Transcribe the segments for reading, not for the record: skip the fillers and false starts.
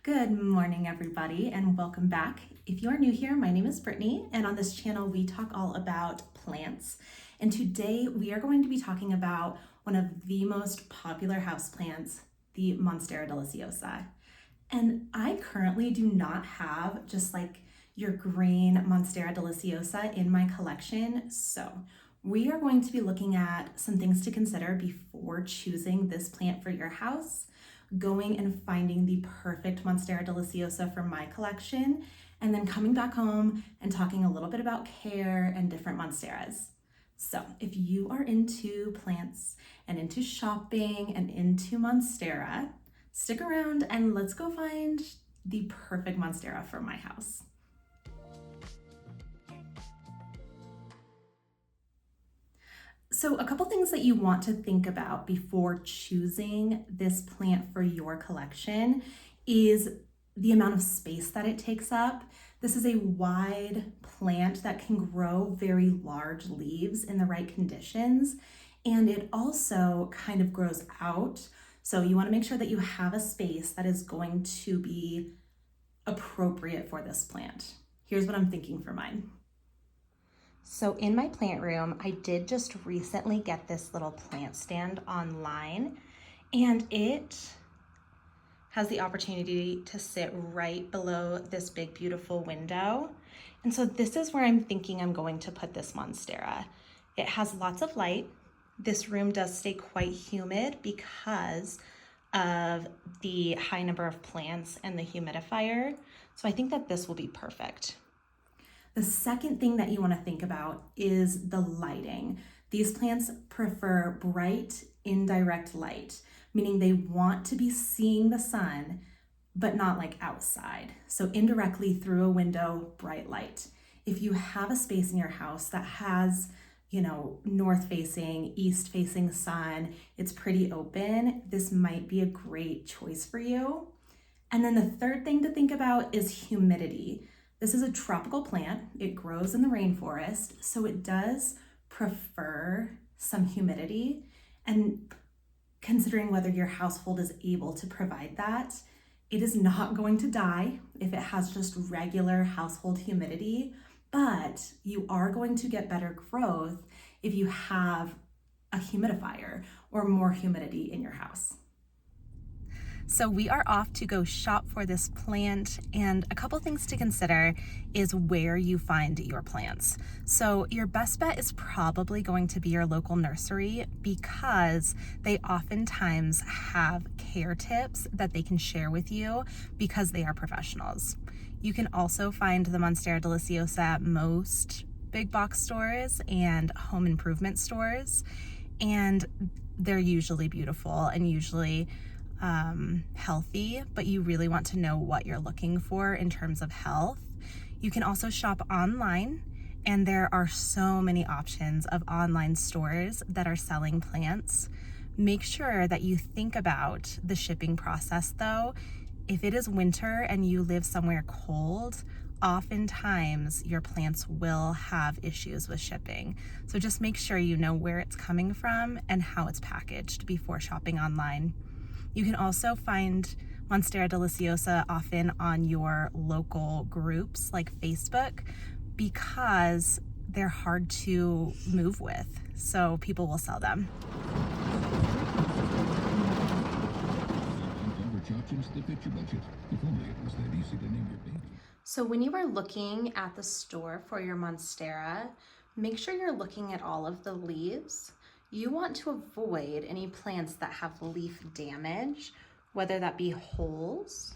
Good morning, everybody, and welcome back. If you are new here, my name is Brittany, and on this channel, we talk all about plants. And today, we are going to be talking about one of the most popular houseplants, the Monstera Deliciosa. And I currently do not have just like your green Monstera Deliciosa in my collection, so we are going to be looking at some things to consider before choosing this plant for your house, going and finding the perfect Monstera Deliciosa for my collection, and then coming back home and talking a little bit about care and different Monsteras. So if you are into plants and into shopping and into Monstera, stick around and let's go find the perfect Monstera for my house. So a couple things that you want to think about before choosing this plant for your collection is the amount of space that it takes up. This is a wide plant that can grow very large leaves in the right conditions, and it also kind of grows out. So you want to make sure that you have a space that is going to be appropriate for this plant. Here's what I'm thinking for mine. So in my plant room, I did just recently get this little plant stand online, and it has the opportunity to sit right below this big, beautiful window. And so this is where I'm thinking I'm going to put this Monstera. It has lots of light. This room does stay quite humid because of the high number of plants and the humidifier. So I think that this will be perfect. The second thing that you want to think about is the lighting. These plants prefer bright, indirect light, meaning they want to be seeing the sun, but not like outside. So indirectly through a window, bright light. If you have a space in your house that has, north facing, east facing sun, it's pretty open, this might be a great choice for you. And then the third thing to think about is humidity. This is a tropical plant. It grows in the rainforest, so it does prefer some humidity. And considering whether your household is able to provide that, it is not going to die if it has just regular household humidity, but you are going to get better growth if you have a humidifier or more humidity in your house. So we are off to go shop for this plant, and a couple things to consider is where you find your plants. So your best bet is probably going to be your local nursery because they oftentimes have care tips that they can share with you because they are professionals. You can also find the Monstera Deliciosa at most big box stores and home improvement stores, and they're usually beautiful and usually healthy, but you really want to know what you're looking for in terms of health. You can also shop online, and there are so many options of online stores that are selling plants. Make sure that you think about the shipping process though. If it is winter and you live somewhere cold, oftentimes your plants will have issues with shipping. So just make sure you know where it's coming from and how it's packaged before shopping online. You can also find Monstera Deliciosa often on your local groups like Facebook because they're hard to move with, so people will sell them. So when you are looking at the store for your Monstera, make sure you're looking at all of the leaves. You want to avoid any plants that have leaf damage, whether that be holes,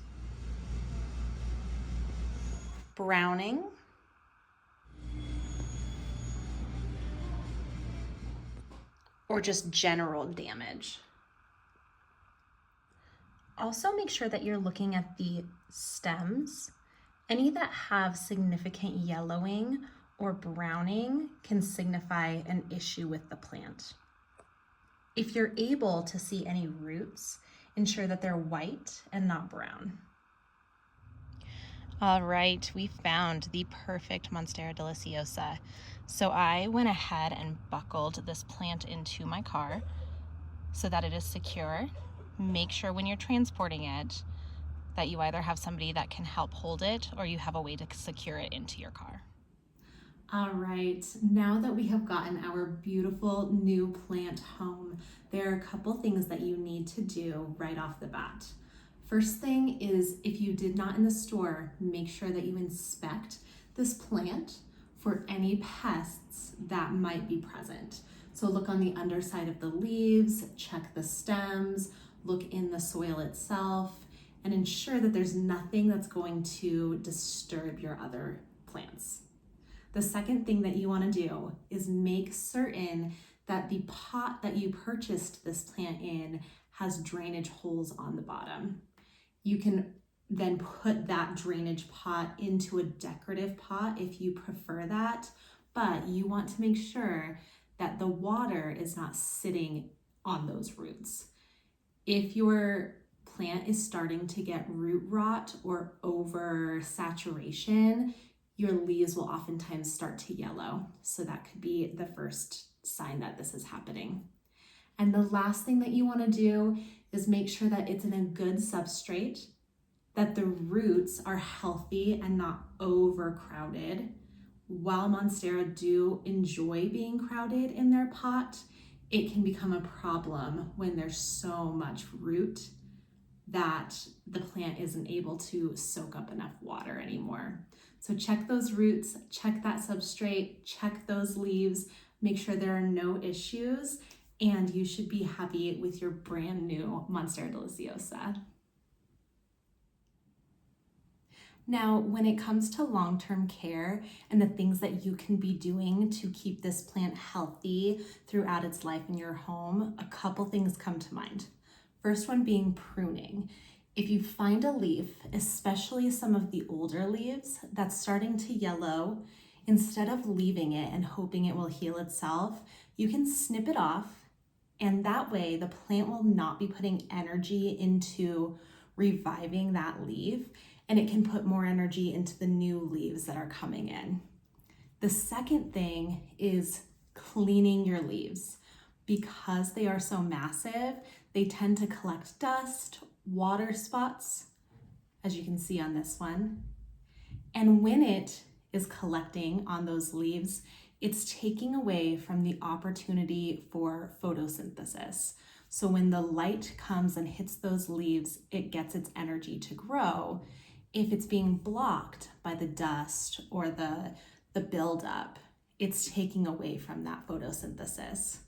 browning, or just general damage. Also make sure that you're looking at the stems. Any that have significant yellowing or browning can signify an issue with the plant. If you're able to see any roots, ensure that they're white and not brown. All right, we found the perfect Monstera Deliciosa. So I went ahead and buckled this plant into my car so that it is secure. Make sure when you're transporting it that you either have somebody that can help hold it or you have a way to secure it into your car. All right, now that we have gotten our beautiful new plant home, there are a couple things that you need to do right off the bat. First thing is, if you did not in the store, make sure that you inspect this plant for any pests that might be present. So look on the underside of the leaves, check the stems, look in the soil itself, and ensure that there's nothing that's going to disturb your other plants. The second thing that you want to do is make certain that the pot that you purchased this plant in has drainage holes on the bottom. You can then put that drainage pot into a decorative pot if you prefer that, but you want to make sure that the water is not sitting on those roots. If your plant is starting to get root rot or oversaturation, your leaves will oftentimes start to yellow. So that could be the first sign that this is happening. And the last thing that you want to do is make sure that it's in a good substrate, that the roots are healthy and not overcrowded. While Monstera do enjoy being crowded in their pot, it can become a problem when there's so much root that the plant isn't able to soak up enough water anymore. So check those roots, check that substrate, check those leaves, make sure there are no issues, and you should be happy with your brand new Monstera Deliciosa. Now, when it comes to long-term care and the things that you can be doing to keep this plant healthy throughout its life in your home, a couple things come to mind. First one being pruning. If you find a leaf, especially some of the older leaves that's starting to yellow, instead of leaving it and hoping it will heal itself, you can snip it off, and that way the plant will not be putting energy into reviving that leaf, and it can put more energy into the new leaves that are coming in. The second thing is cleaning your leaves. Because they are so massive, they tend to collect dust, water spots, as you can see on this one. And when it is collecting on those leaves, it's taking away from the opportunity for photosynthesis. So when the light comes and hits those leaves, it gets its energy to grow. If it's being blocked by the dust or the buildup, it's taking away from that photosynthesis.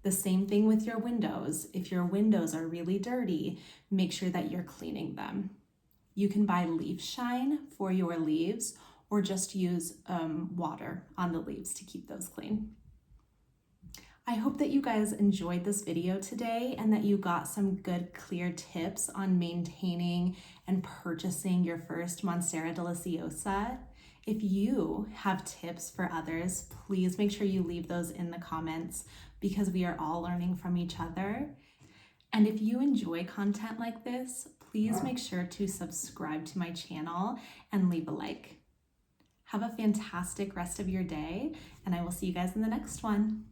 The same thing with your windows. If your windows are really dirty, make sure that you're cleaning them. You can buy leaf shine for your leaves or just use water on the leaves to keep those clean. I hope that you guys enjoyed this video today and that you got some good, clear tips on maintaining and purchasing your first Monstera Deliciosa. If you have tips for others, please make sure you leave those in the comments because we are all learning from each other. And if you enjoy content like this, please make sure to subscribe to my channel and leave a like. Have a fantastic rest of your day, and I will see you guys in the next one.